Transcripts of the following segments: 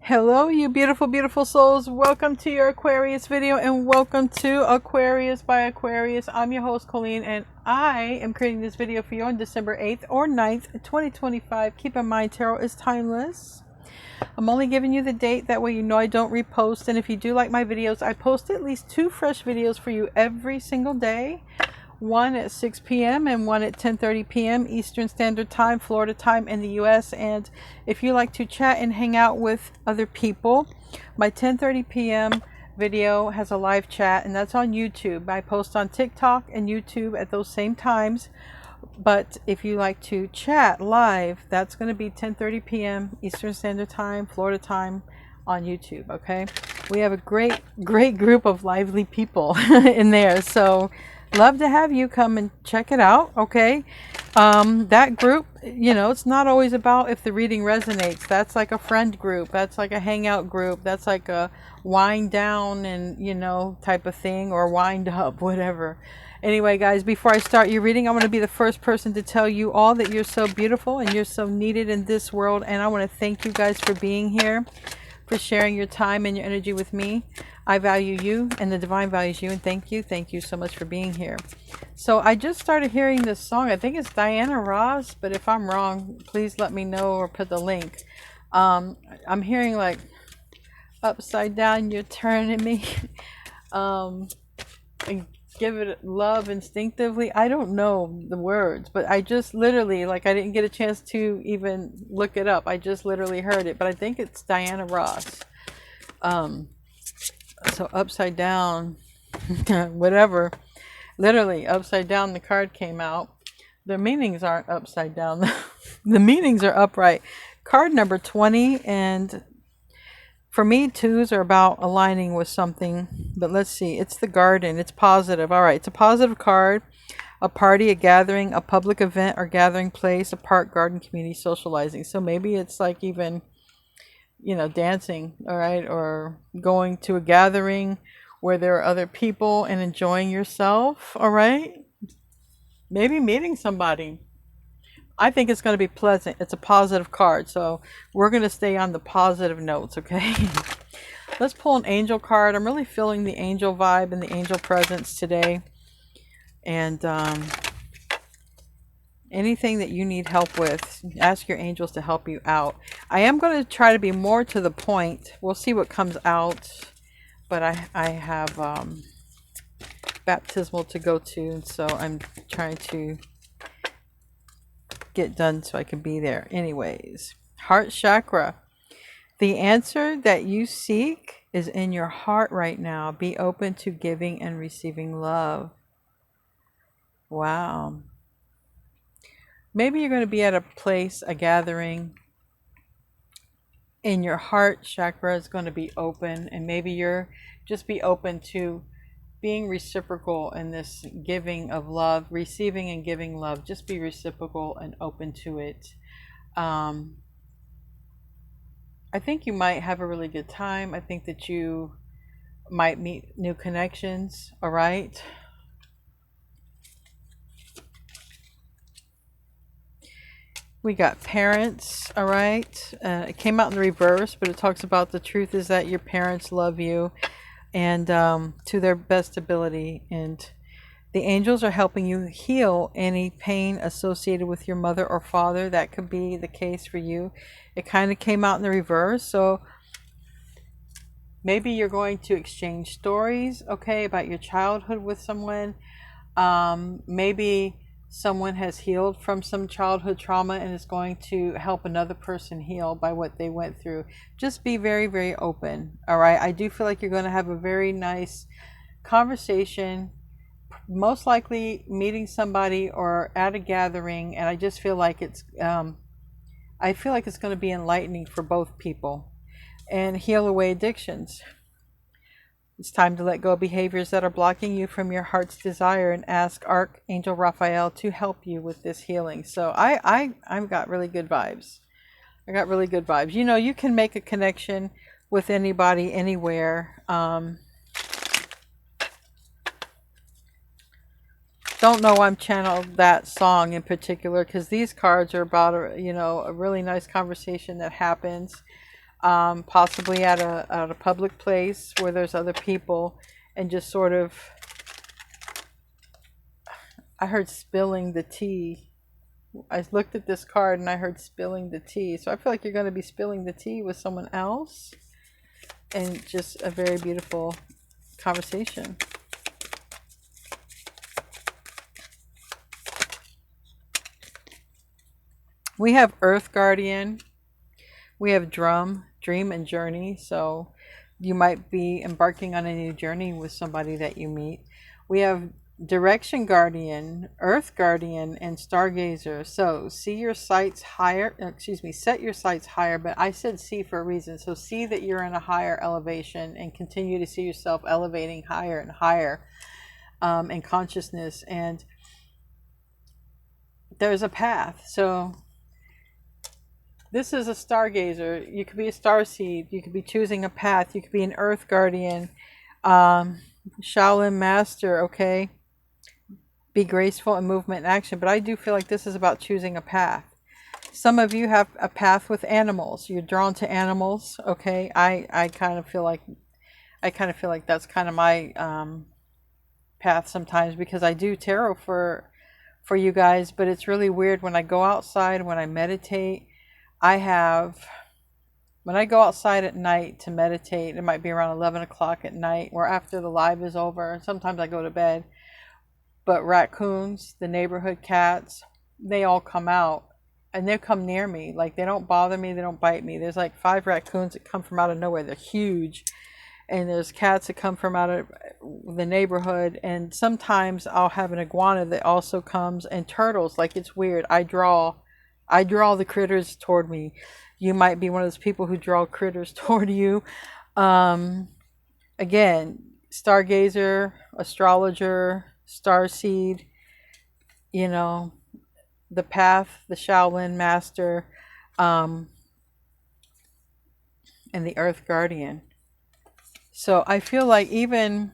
Hello, you beautiful, beautiful souls. Welcome to your Aquarius video and welcome to Aquarius by Aquarius. I'm your host, Colleen, and I am creating this video for you on December 8th or 9th, 2025. Keep in mind, tarot is timeless. I'm only giving you the date. That way you know I don't repost. And if you do like my videos, I post at least 2 fresh videos for you every single day. One at 6 p.m. and one at 10:30 p.m. Eastern Standard Time, Florida time in the US. And if you like to chat and hang out with other people, my 10:30 p.m. video has a live chat, and that's on YouTube. I post on TikTok and YouTube at those same times. But if you like to chat live, that's going to be 10:30 p.m. Eastern Standard Time, Florida time on YouTube. Okay, we have a great group of lively people in there, so love to have you come and check it out. Okay, that group, it's not always about if the reading resonates. That's like a friend group, that's like a hangout group, that's like a wind down and type of thing, or wind up, whatever. Anyway, guys, before I start your reading, I want to be the first person to tell you all that you're so beautiful and you're so needed in this world. And I want to thank you guys for being here, for sharing your time and your energy with me. I value you and the divine values you, and thank you so much for being here. So I just started hearing this song. I think it's Diana Ross, but if I'm wrong, please let me know or put the link. I'm hearing like upside down, you're turning me. And give it love instinctively. I don't know the words, but I just literally, like, I didn't get a chance to even look it up. I just literally heard it, but I think it's Diana Ross. So upside down, whatever, literally upside down, the card came out. The meanings aren't upside down. The meanings are upright. Card number 20, and for me, 2s are about aligning with something, but let's see. It's the garden. It's positive. All right. It's a positive card. A party, a gathering, a public event or gathering place, a park, garden, community, socializing. So maybe it's like even, dancing, all right, or going to a gathering where there are other people and enjoying yourself, all right? Maybe meeting somebody. I think it's going to be pleasant. It's a positive card, so we're going to stay on the positive notes, okay? Let's pull an angel card. I'm really feeling the angel vibe and the angel presence today. And anything that you need help with, ask your angels to help you out. I am going to try to be more to the point. We'll see what comes out. But I have baptismal to go to, so I'm trying to get done so I can be there. Anyways, heart chakra. The answer that you seek is in your heart right now. Be open to giving and receiving love. Wow. Maybe you're going to be at a place, a gathering, and your heart chakra is going to be open, and maybe you're just be open to being reciprocal in this giving of love, receiving and giving love. Just be reciprocal and open to it. I think you might have a really good time. I think that you might meet new connections, all right? We got parents, all right? It came out in the reverse, but it talks about the truth is that your parents love you and to their best ability. And the angels are helping you heal any pain associated with your mother or father. That could be the case for you. It kind of came out in the reverse. So maybe you're going to exchange stories, okay, about your childhood with someone. Maybe someone has healed from some childhood trauma and is going to help another person heal by what they went through. Just be very, very open, all right? I do feel like you're going to have a very nice conversation, most likely meeting somebody or at a gathering, and I just feel like it's going to be enlightening for both people and heal away addictions. It's time to let go of behaviors that are blocking you from your heart's desire and ask Archangel Raphael to help you with this healing. So I've got really good vibes. I got really good vibes. You can make a connection with anybody, anywhere. Don't know why I'm channeled that song in particular, because these cards are about a really nice conversation that happens. possibly at a public place where there's other people, and just sort of, I heard spilling the tea. I looked at this card and I heard spilling the tea. So I feel like you're going to be spilling the tea with someone else, and just a very beautiful conversation. We have Earth Guardian. We have Dream and Journey. So you might be embarking on a new journey with somebody that you meet. We have Direction Guardian, Earth Guardian, and Stargazer. So see your sights higher, set your sights higher, but I said see for a reason. So see that you're in a higher elevation and continue to see yourself elevating higher and higher in consciousness. And there's a path. So this is a stargazer. You could be a starseed. You could be choosing a path. You could be an Earth Guardian, Shaolin Master, okay? Be graceful in movement and action. But I do feel like this is about choosing a path. Some of you have a path with animals. You're drawn to animals, okay? I kind of feel like that's kind of my path sometimes, because I do tarot for you guys. But it's really weird when I go outside, when I meditate. When I go outside at night to meditate, it might be around 11 o'clock at night or after the live is over. Sometimes I go to bed. But raccoons, the neighborhood cats, they all come out and they come near me. Like, they don't bother me. They don't bite me. There's like 5 raccoons that come from out of nowhere. They're huge. And there's cats that come from out of the neighborhood. And sometimes I'll have an iguana that also comes, and turtles. Like, it's weird. I draw the critters toward me. You might be one of those people who draw critters toward you. Again, stargazer, astrologer, starseed, you know, the path, the Shaolin Master, and the Earth Guardian. So I feel like even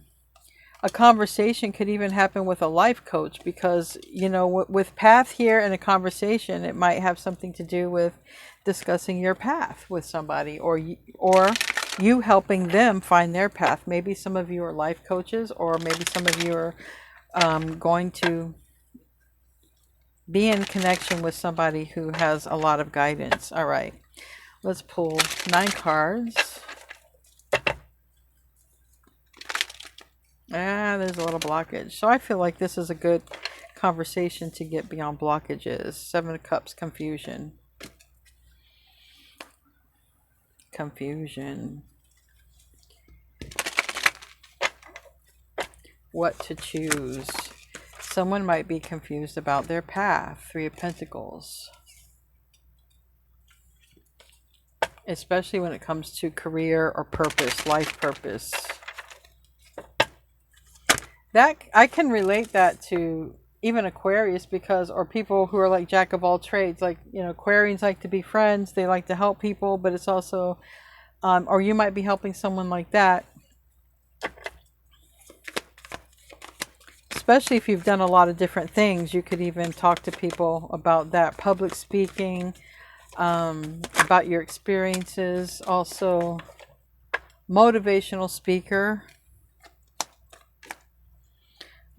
a conversation could even happen with a life coach, because, you know, with path here and a conversation, it might have something to do with discussing your path with somebody, or you helping them find their path. Maybe some of you are life coaches, or maybe some of you are going to be in connection with somebody who has a lot of guidance. All right, let's pull 9 cards. There's a little blockage. So I feel like this is a good conversation to get beyond blockages. 7 of Cups, confusion. Confusion. What to choose. Someone might be confused about their path. 3 of Pentacles. Especially when it comes to career or purpose, life purpose. That I can relate that to even Aquarius, because, or people who are like jack of all trades. Like, you know, Aquarians like to be friends. They like to help people, but it's also, or you might be helping someone like that. Especially if you've done a lot of different things. You could even talk to people about that. Public speaking, about your experiences. Also, motivational speaker.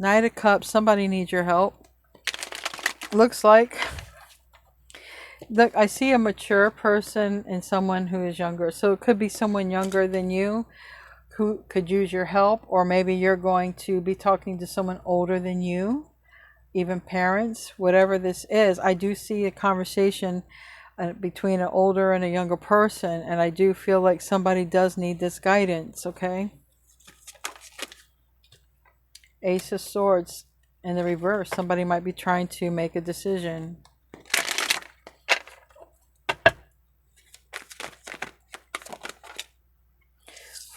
Knight of Cups, somebody needs your help. Looks like. Look, I see a mature person and someone who is younger. So it could be someone younger than you who could use your help, or maybe you're going to be talking to someone older than you, even parents, whatever this is. I do see a conversation between an older and a younger person, and I do feel like somebody does need this guidance, okay? Ace of Swords in the reverse. Somebody might be trying to make a decision.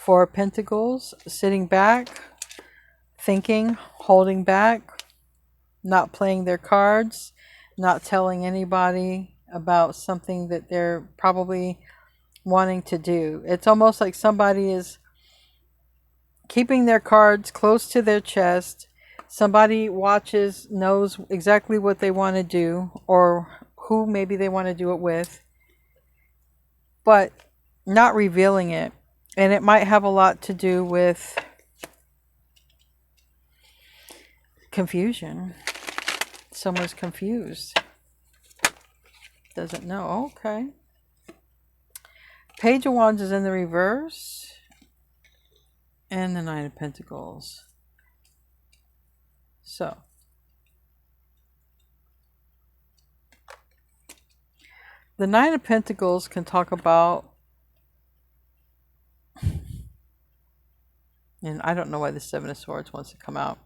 Four of Pentacles, sitting back, thinking, holding back, not playing their cards, not telling anybody about something that they're probably wanting to do. It's almost like somebody is keeping their cards close to their chest. Somebody watches, knows exactly what they want to do, or who maybe they want to do it with. But not revealing it. And it might have a lot to do with confusion. Someone's confused. Doesn't know. Okay. Page of Wands is in the reverse. And the Nine of Pentacles. So. The Nine of Pentacles can talk about, and I don't know why the Seven of Swords wants to come out.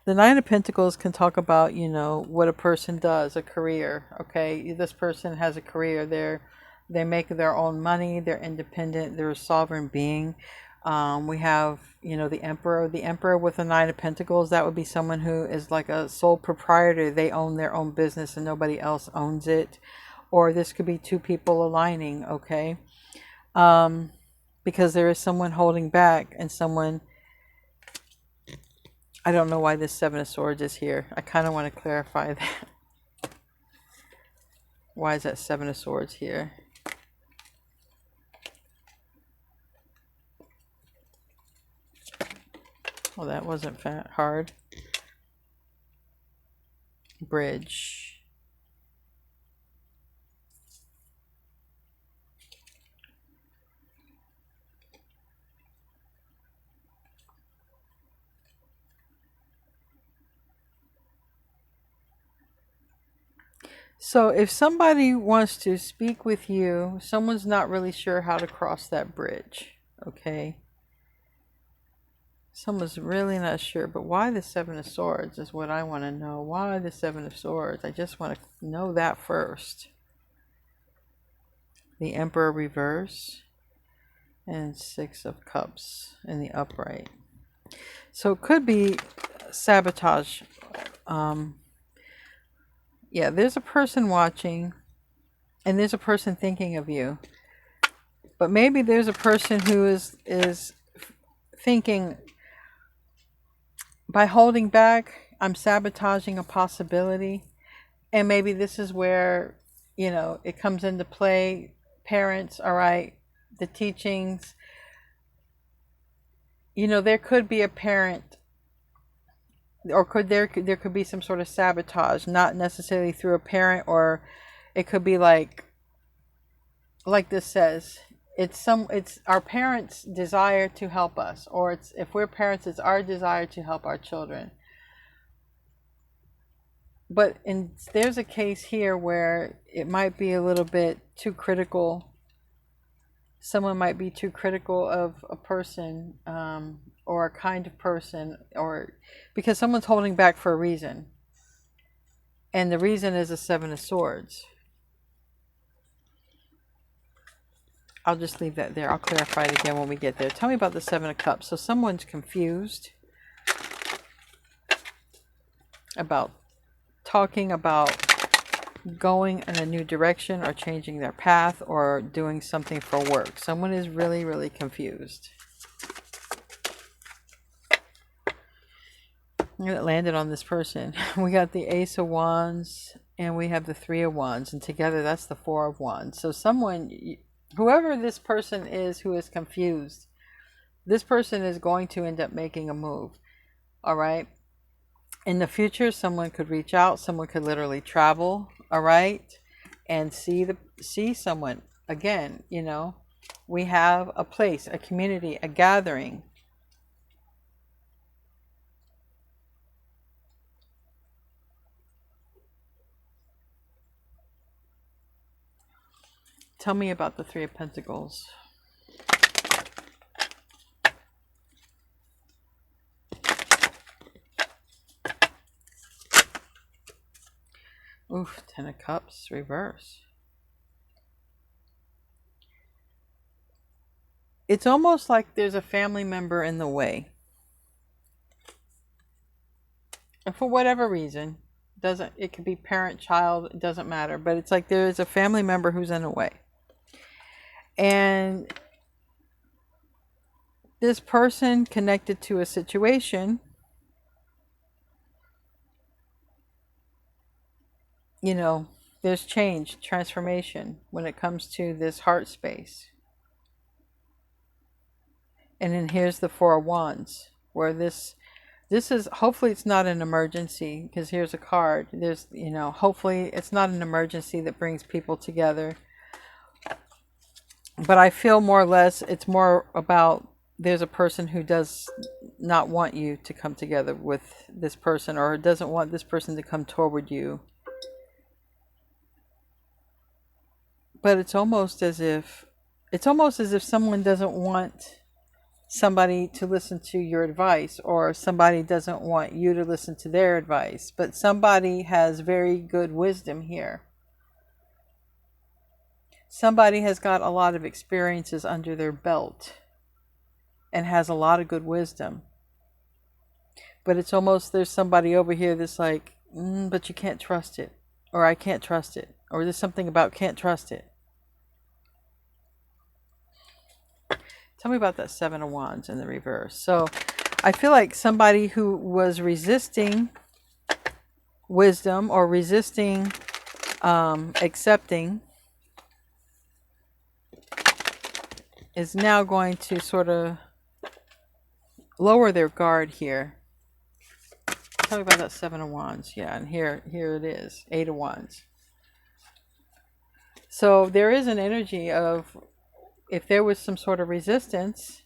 The Nine of Pentacles can talk about, you know, what a person does, a career. Okay, this person has a career. They make their own money. They're independent. They're a sovereign being. We have, you know, the Emperor. The Emperor with the Nine of Pentacles, that would be someone who is like a sole proprietor. They own their own business and nobody else owns it. Or this could be two people aligning, okay? Because there is someone holding back and someone... I don't know why this Seven of Swords is here. I kind of want to clarify that. Why is that Seven of Swords here? Well, that wasn't hard. Bridge. So if somebody wants to speak with you, someone's not really sure how to cross that bridge, okay? Someone's really not sure, but why the Seven of Swords is what I want to know. Why the Seven of Swords? I just want to know that first. The Emperor reverse and Six of Cups in the upright. So it could be sabotage. Yeah, there's a person watching and there's a person thinking of you. But maybe there's a person who is thinking, by holding back, I'm sabotaging a possibility. And maybe this is where, you know, it comes into play. Parents, all right, the teachings. You know, there could be a parent, or there could be some sort of sabotage, not necessarily through a parent, or it could be like this says, it's our parents' desire to help us, or it's, if we're parents, it's our desire to help our children. But there's a case here where it might be a little bit too critical. Someone might be too critical of a person, or a kind of person, or because someone's holding back for a reason. And the reason is a Seven of Swords. I'll just leave that there. I'll clarify it again when we get there. Tell me about the Seven of Cups. So someone's confused about talking about going in a new direction or changing their path or doing something for work. Someone is really, really confused. And it landed on this person. We got the Ace of Wands and we have the Three of Wands, and together that's the Four of Wands. So someone, whoever this person is who is confused, this person is going to end up making a move. All right. In the future, someone could reach out. Someone could literally travel. All right. And see someone again. You know, we have a place, a community, a gathering. Tell me about the Three of Pentacles. Oof, Ten of Cups, reverse. It's almost like there's a family member in the way. And for whatever reason, it could be parent, child, it doesn't matter. But it's like there is a family member who's in the way. And this person connected to a situation, you know, there's change, transformation when it comes to this heart space. And then here's the Four of Wands, where this is, hopefully it's not an emergency, because here's a card. There's, you know, hopefully it's not an emergency that brings people together. But I feel more or less it's more about there's a person who does not want you to come together with this person, or doesn't want this person to come toward you. But it's almost as if someone doesn't want somebody to listen to your advice, or somebody doesn't want you to listen to their advice, but somebody has very good wisdom here. Somebody has got a lot of experiences under their belt and has a lot of good wisdom. But it's almost there's somebody over here that's like, but you can't trust it, or I can't trust it, or there's something about can't trust it. Tell me about that Seven of Wands in the reverse. So I feel like somebody who was resisting wisdom, or resisting accepting, is now going to sort of lower their guard here. Tell me about that Seven of Wands. Yeah, and here it is, Eight of Wands. So there is an energy of, if there was some sort of resistance,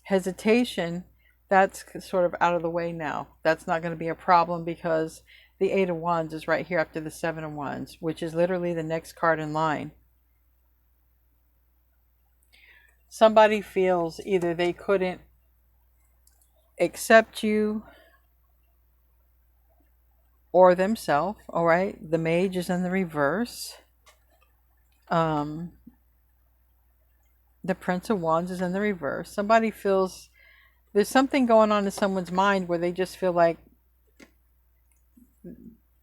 hesitation, that's sort of out of the way now. That's not going to be a problem, because the Eight of Wands is right here after the Seven of Wands, which is literally the next card in line. Somebody feels either they couldn't accept you or themselves. All right, the Mage is in the reverse. The Prince of Wands is in the reverse. Somebody feels there's something going on in someone's mind where they just feel like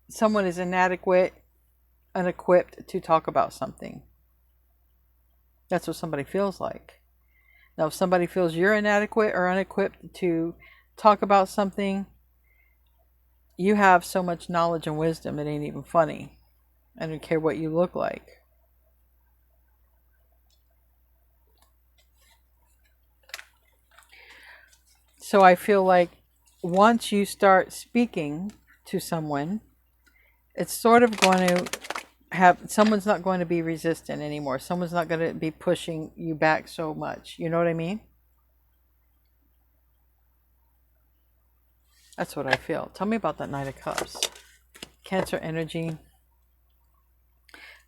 someone is inadequate, unequipped to talk about something. That's what somebody feels like. Now, if somebody feels you're inadequate or unequipped to talk about something, you have so much knowledge and wisdom, it ain't even funny. I don't care what you look like. So I feel like once you start speaking to someone, it's sort of going to have, someone's not going to be resistant anymore. Someone's not going to be pushing you back so much. You know what I mean? That's what I feel. Tell me about that Knight of Cups. Cancer energy.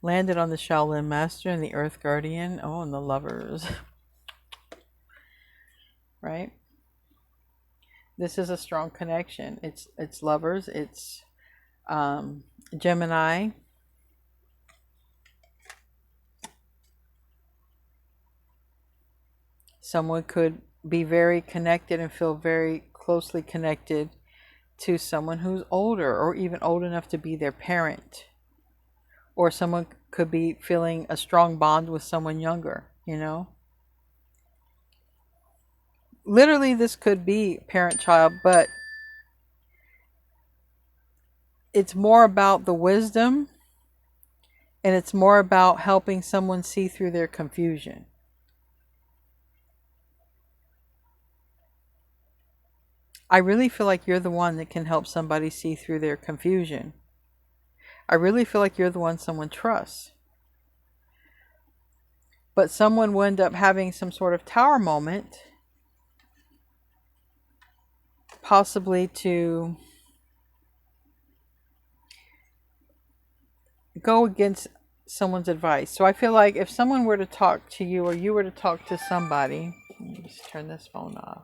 Landed on the Shaolin Master and the Earth Guardian. Oh, and the Lovers. Right? This is a strong connection. It's Lovers. It's Gemini. Someone could be very connected and feel very closely connected to someone who's older, or even old enough to be their parent. Or someone could be feeling a strong bond with someone younger, you know? Literally, this could be parent-child, but it's more about the wisdom, and it's more about helping someone see through their confusion. I really feel like you're the one that can help somebody see through their confusion. I really feel like you're the one someone trusts. But someone will end up having some sort of tower moment, possibly to go against someone's advice. So I feel like if someone were to talk to you, or you were to talk to somebody, let me just turn this phone off.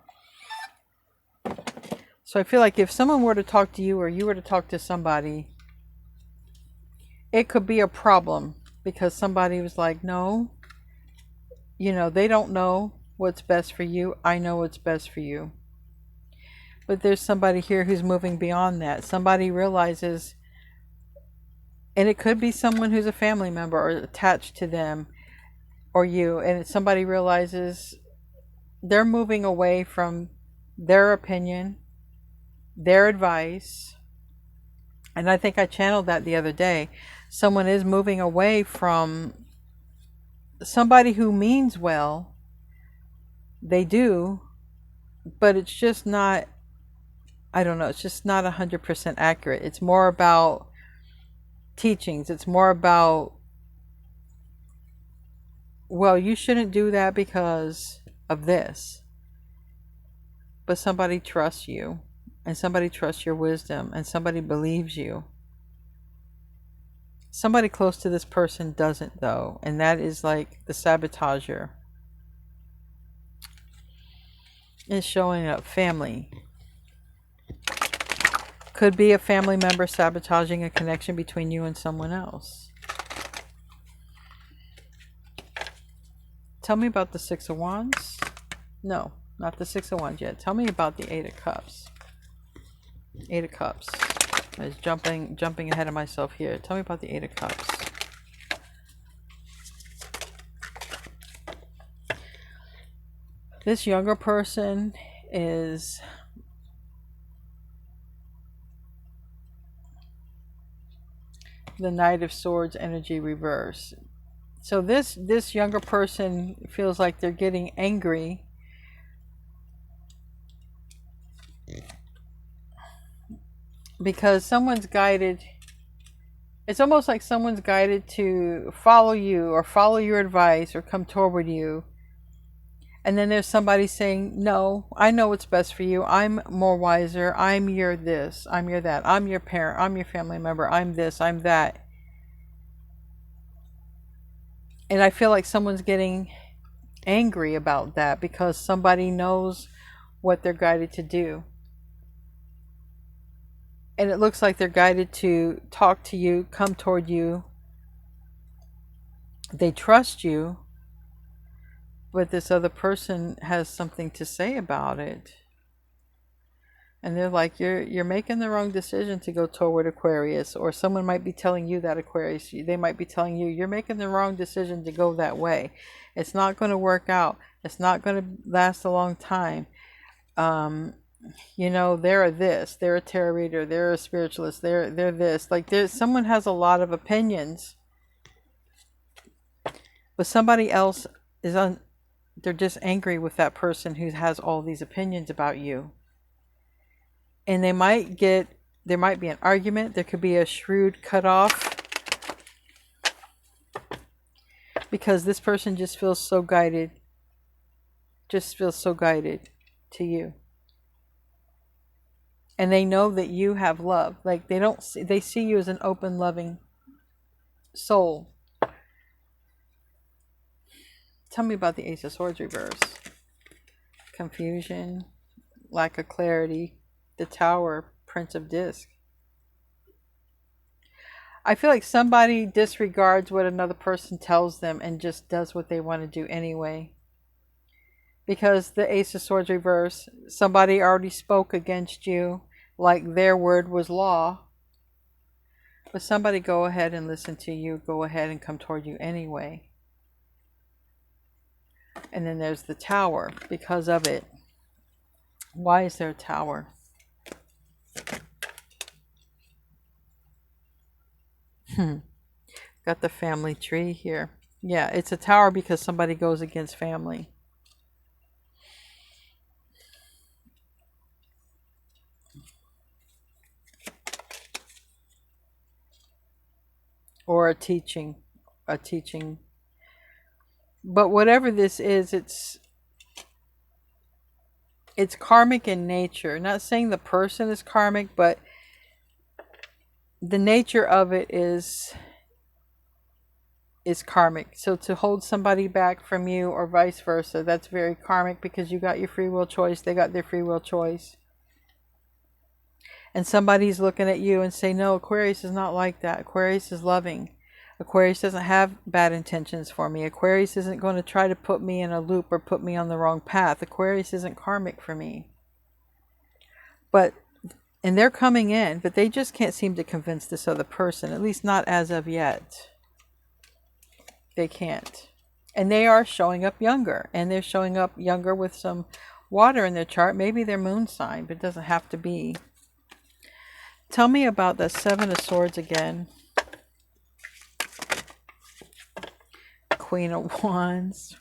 So I feel like if someone were to talk to you, or you were to talk to somebody, it could be a problem, because somebody was like, no, you know, they don't know what's best for you. I know what's best for you. But there's somebody here who's moving beyond that. Somebody realizes, and it could be someone who's a family member or attached to them or you, and somebody realizes they're moving away from their opinion, their advice. And I think I channeled that the other day. Someone is moving away from somebody who means well, They do, but it's just not, I don't know, it's just not 100% accurate. It's more about teachings. It's more about, well, you shouldn't do that because of this. But somebody trusts you, and somebody trusts your wisdom, and somebody believes you. Somebody close to this person doesn't, though, and that is like the sabotager. It's showing up. Family. Could be a family member sabotaging a connection between you and someone else. Tell me about the Six of Wands. No, not the Six of Wands yet. Tell me about the Eight of Cups. Eight of Cups. I was jumping ahead of myself here. Tell me about the Eight of Cups. This younger person is the Knight of Swords energy reverse. So this younger person feels like they're getting angry because someone's guided. It's almost like someone's guided to follow you or follow your advice or come toward you. And then there's somebody saying, no, I know what's best for you. I'm more wiser. I'm your this. I'm your that. I'm your parent. I'm your family member. I'm this. I'm that. And I feel like someone's getting angry about that because somebody knows what they're guided to do. And it looks like they're guided to talk to you, come toward you. They trust you, but this other person has something to say about it. And they're like, you're making the wrong decision to go toward Aquarius. Or someone might be telling you that, Aquarius. They might be telling you, you're making the wrong decision to go that way. It's not going to work out. It's not going to last a long time. You know, they're a this. They're a tarot reader. They're a spiritualist. They're this. Like, someone has a lot of opinions. But somebody else is they're just angry with that person who has all these opinions about you. And there might be an argument. There could be a shrewd cutoff. Because this person just feels so guided. Just feels so guided to you. And they know that you have love. Like, they see you as an open, loving soul. Tell me about the Ace of Swords reverse. Confusion, lack of clarity. The Tower, Prince of Disc. I feel like somebody disregards what another person tells them and just does what they want to do anyway. Because the Ace of Swords reverse, somebody already spoke against you, like their word was law. But somebody go ahead and listen to you, go ahead and come toward you anyway. And then there's the Tower, because of it. Why is there a Tower? Got the family tree here. Yeah, it's a Tower because somebody goes against family. Or a teaching. But whatever this is, it's karmic in nature. Not saying the person is karmic, but the nature of it is karmic. So to hold somebody back from you or vice versa, that's very karmic because you got your free will choice, they got their free will choice. And somebody's looking at you and say, no, Aquarius is not like that. Aquarius is loving. Aquarius doesn't have bad intentions for me. Aquarius isn't going to try to put me in a loop or put me on the wrong path. Aquarius isn't karmic for me. And they're coming in, but they just can't seem to convince this other person, at least not as of yet. They can't. And they are showing up younger. And they're showing up younger with some water in their chart. Maybe their moon sign, but it doesn't have to be. Tell me about the Seven of Swords again. Queen of Wands.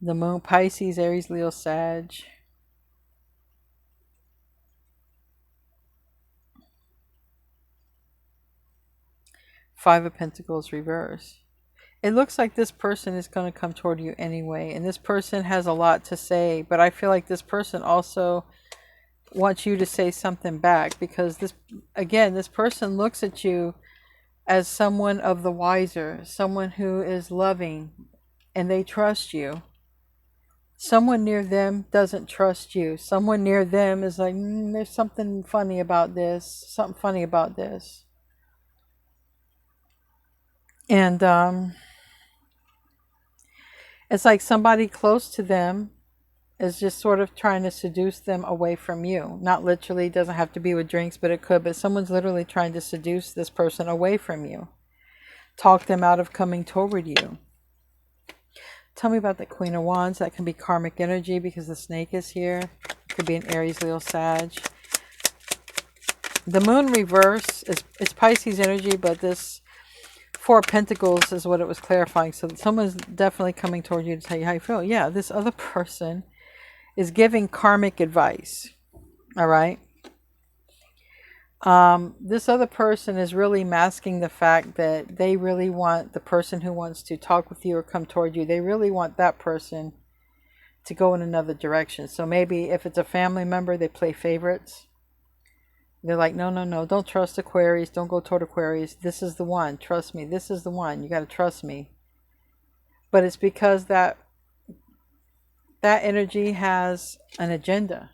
The moon, Pisces, Aries, Leo, Sag. Five of Pentacles reverse. It looks like this person is going to come toward you anyway. And this person has a lot to say. But I feel like this person also wants you to say something back. Because this, again, this person looks at you as someone of the wiser. Someone who is loving. And they trust you. Someone near them doesn't trust you. Someone near them is like, there's something funny about this. Something funny about this. And it's like somebody close to them is just sort of trying to seduce them away from you. Not literally, it doesn't have to be with drinks, but it could. But someone's literally trying to seduce this person away from you. Talk them out of coming toward you. Tell me about the Queen of Wands. That can be karmic energy because the snake is here. It could be an Aries, Leo, Sag. The moon reverse is Pisces energy, but this Four of Pentacles is what it was clarifying. So someone's definitely coming toward you to tell you how you feel. Yeah, this other person is giving karmic advice. All right. This other person is really masking the fact that they really want the person who wants to talk with you or come toward you. They really want that person to go in another direction. So maybe if it's a family member, they play favorites. They're like, no, no, no, don't trust Aquarius. Don't go toward Aquarius. This is the one. Trust me. This is the one. You got to trust me. But it's because that energy has an agenda.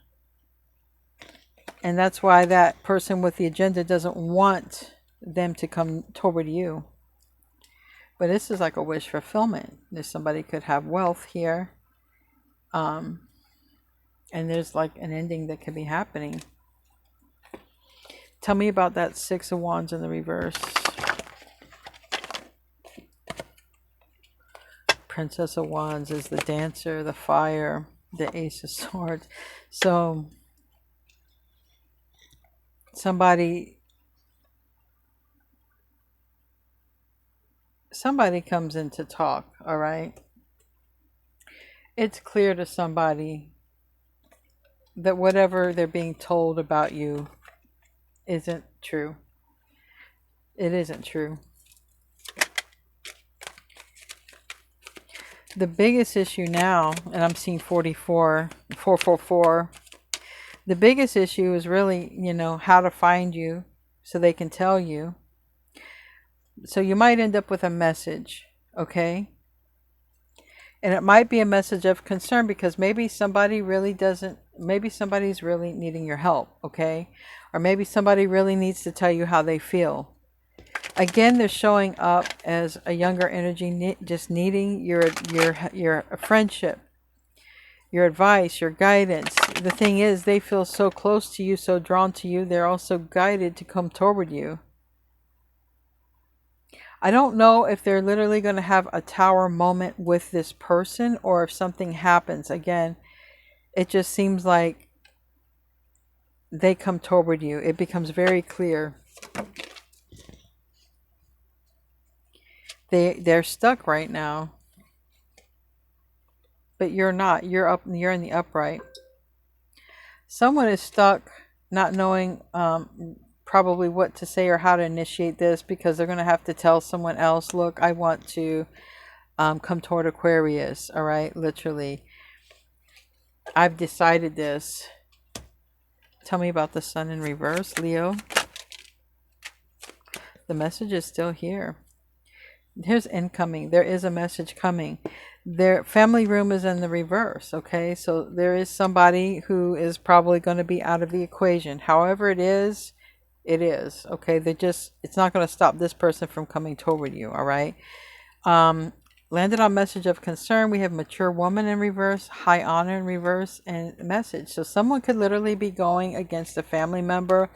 And that's why that person with the agenda doesn't want them to come toward you. But this is like a wish fulfillment. There's somebody could have wealth here. And there's like an ending that could be happening. Tell me about that Six of Wands in the reverse. Princess of Wands is the dancer, the fire, the Ace of Swords. So somebody comes in to talk, all right? It's clear to somebody that whatever they're being told about you isn't true. It isn't true. The biggest issue now, and I'm seeing 444, the biggest issue is really, how to find you so they can tell you. So you might end up with a message, okay? And it might be a message of concern because maybe somebody really doesn't, maybe somebody's really needing your help, okay? Or maybe somebody really needs to tell you how they feel. Again, they're showing up as a younger energy, just needing your friendship, your advice, your guidance. The thing is, they feel so close to you, so drawn to you, they're also guided to come toward you. I don't know if they're literally going to have a tower moment with this person or if something happens. Again, it just seems like they come toward you. It becomes very clear. They're stuck right now. But you're not. You're in the upright. Someone is stuck not knowing probably what to say or how to initiate this because they're going to have to tell someone else, look, I want to come toward Aquarius, all right? Literally. I've decided this. Tell me about the sun in reverse, Leo. The message is still here. Here's incoming. There is a message coming. Their family room is in the reverse, okay? So there is somebody who is probably going to be out of the equation. However it is, okay? It's not going to stop this person from coming toward you, all right? Landed on message of concern. We have mature woman in reverse, high honor in reverse, and message. So someone could literally be going against a family member,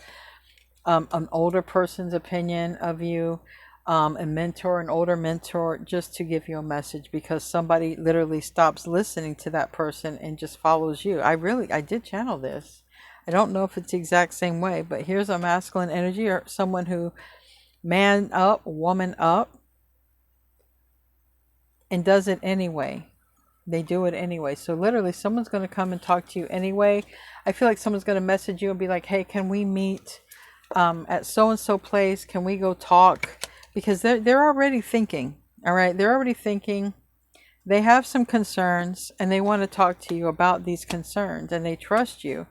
an older person's opinion of you, a mentor, an older mentor, just to give you a message because somebody literally stops listening to that person and just follows you. I did channel this. I don't know if it's the exact same way, but here's a masculine energy or someone who man up, woman up, and does it anyway. They do it anyway. So literally someone's going to come and talk to you anyway. I feel like someone's going to message you and be like, hey, can we meet at so-and-so place? Can we go talk? Because they're already thinking. All right. They're already thinking. They have some concerns and they want to talk to you about these concerns, and they trust you.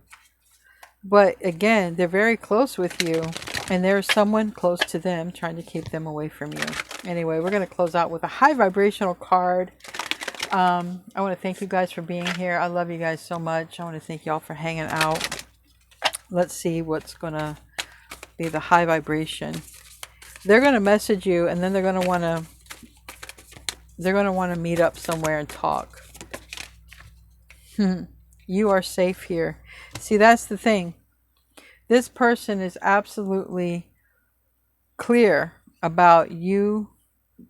But again, they're very close with you, and there's someone close to them trying to keep them away from you. Anyway, we're going to close out with a high vibrational card. I want to thank you guys for being here. I love you guys so much. I want to thank y'all for hanging out. Let's see what's going to be the high vibration. They're going to message you, and then they're going to want to meet up somewhere and talk. You are safe here. See, that's the thing. This person is absolutely clear about you.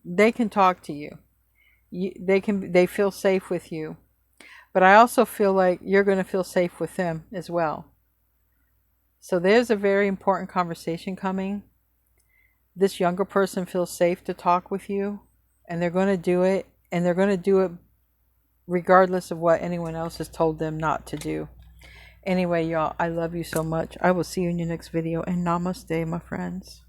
They can talk to you. They feel safe with you. But I also feel like you're going to feel safe with them as well. So there's a very important conversation coming. This younger person feels safe to talk with you, and they're going to do it, and they're going to do it regardless of what anyone else has told them not to do. Anyway, y'all, I love you so much. I will see you in your next video, and namaste, my friends.